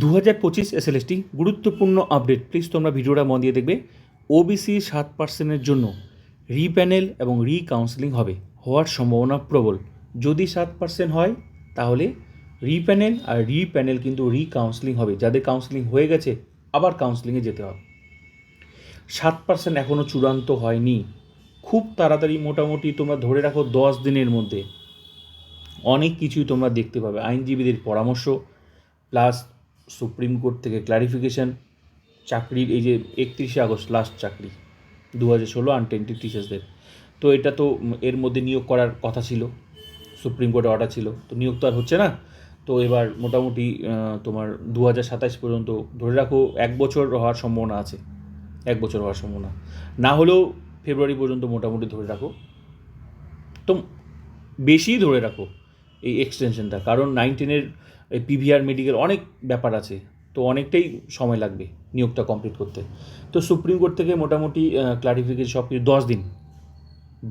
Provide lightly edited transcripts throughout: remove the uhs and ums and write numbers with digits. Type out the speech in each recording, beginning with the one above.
2025 SLST গুরুত্বপূর্ণ update, please তোমরা ভিডিওটা মন দিয়ে দেখবে। ওবিসি 7%-এর জন্য রিপ্যানেল এবং রিকাউন্সেলিং হওয়ার সম্ভাবনা প্রবল। যদি 7% হয় তাহলে রিপ্যানেল আর রিপ্যানেল কিন্তু রিকাউন্সেলিং হবে। যাদের কাউন্সেলিং হয়ে গেছে আবার কাউন্সেলিংয়ে যেতে হবে। 7% এখনও চূড়ান্ত হয়নি, খুব তাড়াতাড়ি মোটামুটি তোমরা ধরে রাখো 10 দিনের মধ্যে অনেক কিছুই তোমরা দেখতে পাবে। আইনজীবীদের পরামর্শ প্লাস সুপ্রিম কোর্ট থেকে ক্লারিফিকেশান, চাকরির এই যে 31শে আগস্ট লাস্ট চাকরি 2016 আনটেন্টেড টিচার্সদের, তো এটা তো এর মধ্যে নিয়োগ করার কথা ছিল, সুপ্রিম কোর্টে অর্ডার ছিল, তো নিয়োগ তো আর হচ্ছে না। তো এবার মোটামুটি তোমার 2027 পর্যন্ত ধরে রাখো 1 বছর হওয়ার সম্ভাবনা আছে, 1 বছর হওয়ার সম্ভাবনা না হলেও ফেব্রুয়ারি পর্যন্ত মোটামুটি ধরে রাখো, তো বেশিই ধরে রাখো এই এক্সটেনশনটা, কারণ 9-10-এর পিভিআর মেডিকেল অনেক ব্যাপার আছে, তো অনেকটাই সময় লাগবে নিয়োগটা কমপ্লিট করতে। তো সুপ্রিম কোর্ট থেকে মোটামুটি ক্লারিফিকেশন সব কিছু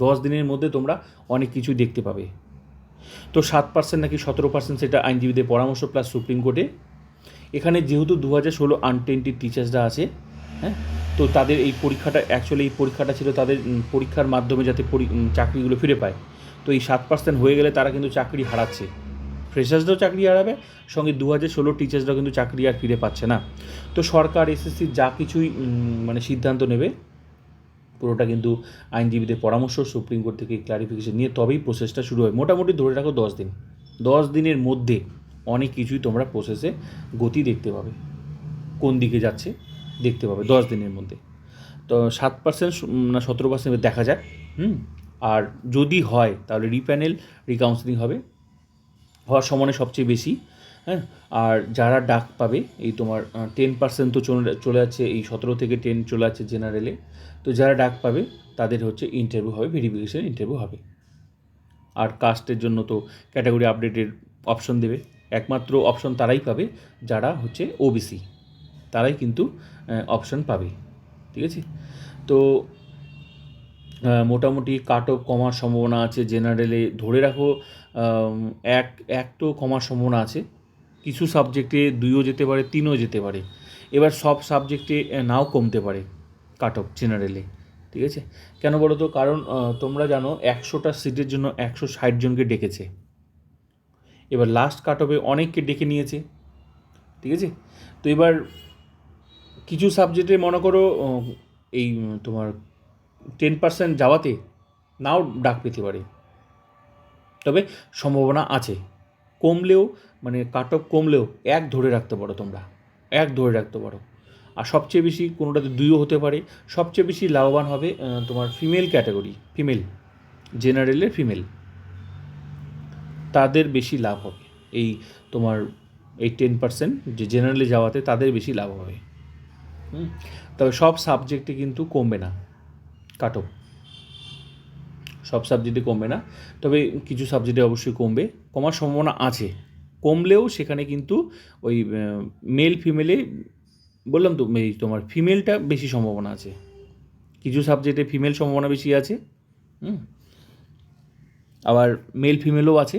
10 দিনের মধ্যে তোমরা অনেক কিছুই দেখতে পাবে। তো 7% নাকি 17% সেটা আইনজীবীদের পরামর্শ প্লাস সুপ্রিম কোর্টে। এখানে যেহেতু 2016 আনটেন্টেড টিচার্সরা আছে, হ্যাঁ, তো তাদের এই পরীক্ষাটা অ্যাকচুয়ালি এই পরীক্ষাটা ছিল তাদের পরীক্ষার মাধ্যমে যাতে চাকরিগুলো ফিরে পায়। তো এই 7% হয়ে গেলে তারা কিন্তু চাকরি হারাচ্ছে, ফ্রেশার্সরাও চাকরি হারাবে, সঙ্গে 2016 টিচার্সরাও কিন্তু চাকরি আর ফিরে পাচ্ছে না। তো সরকার এসএসসি যা কিছুই মানে সিদ্ধান্ত নেবে পুরোটা কিন্তু আইনজীবীদের পরামর্শ, সুপ্রিম কোর্ট থেকে ক্লারিফিকেশন নিয়ে তবেই প্রসেসটা শুরু হয়। মোটামুটি ধরে রাখো 10 দিনের মধ্যে অনেক কিছুই তোমরা প্রসেসে গতি দেখতে পাবে, কোন দিকে যাচ্ছে দেখতে পাবে 10 দিনের মধ্যে। তো 7% না 17% দেখা যাক। আর যদি হয় তাহলে রিপ্যানেল রিকাউন্সেলিং হওয়ার সম্ভাবনা সবচেয়ে বেশি, হ্যাঁ। আর যারা ডাক পাবে এই তোমার 10% তো চলে যাচ্ছে, এই 17 থেকে 10 চলে যাচ্ছে জেনারেলে, তো যারা ডাক পাবে তাদের হচ্ছে ইন্টারভিউ হবে, ভেরিফিকেশন ইন্টারভিউ হবে। আর কাস্টের জন্য তো ক্যাটাগরি আপডেটের অপশন দেবে, একমাত্র অপশন তারাই পাবে যারা হচ্ছে ওবিসি, তারাই কিন্তু অপশন পাবে, ঠিক আছে। তো মোটামুটি কাট অফ কমার সম্ভাবনা আছে জেনারেলে, ধরে রাখো এক তো কমার সম্ভাবনা আছে, কিছু সাবজেক্টে 2ও যেতে পারে, 3ও যেতে পারে। এবার সব সাবজেক্টে নাও কমতে পারে কাট অফ জেনারেলে, ঠিক আছে। কেন বলো তো, কারণ তোমরা জানো 100টা সিটের জন্য 160 জনকে ডেকেছে, এবার লাস্ট কাট অফে অনেককে ডেকে নিয়েছে, ঠিক আছে। তো এবার কিছু সাবজেক্টে মনে করো এই তোমার 10% যাওয়াতে নাও ডাক পেতে পারে, তবে সম্ভাবনা আছে। কমলেও মানে কাট অফ কমলেও 1 ধরে রাখতে পারো তোমরা, 1 ধরে রাখতে পারো। আর সবচেয়ে বেশি কোনোটাতে 2ও হতে পারে। সবচেয়ে বেশি লাভবান হবে তোমার ফিমেল ক্যাটাগরি, জেনারেলের ফিমেল, তাদের বেশি লাভ হবে। এই তোমার এই 10% যে জেনারেলে যাওয়াতে তাদের বেশি লাভ হবে। তবে সব সাবজেক্টে কিন্তু কমবে না কাট অফ, সব সাবজেক্টে কমবে না, তবে কিছু সাবজেক্টে অবশ্যই কমার সম্ভাবনা আছে। কমলেও সেখানে কিন্তু ওই মেল ফিমেলে বললাম তো, এই তোমার ফিমেলটা বেশি সম্ভাবনা আছে, কিছু সাবজেক্টে ফিমেল সম্ভাবনা বেশি আছে, আবার মেল ফিমেলও আছে।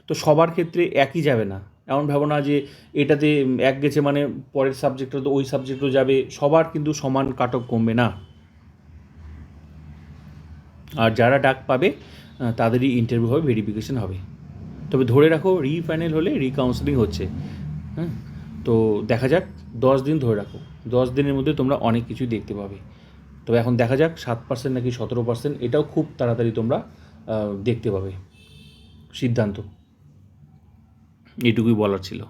তো সবার ক্ষেত্রে একই যাবে না, এমন ভাবো না যে এটাতে 1 গেছে মানে পরের সাবজেক্টটা তো ওই সাবজেক্টও যাবে, সবার কিন্তু সমান কাট অফ কমবে না। আর যারা ডাক পাবে তাদেরই ইন্টারভিউ হবে, ভেরিফিকেশন হবে। তবে ধরে রাখো রিপ্যানেল হলে রিকাউন্সেলিং হচ্ছে, তো দেখা যাক, 10 দিন ধরে রাখো, 10 দিনের মধ্যে তোমরা অনেক কিছুই দেখতে পাবে। তবে এখন দেখা যাক 7% নাকি 17%, এটাও খুব তাড়াতাড়ি তোমরা দেখতে পাবে সিদ্ধান্ত, এটুকুই বলার ছিল।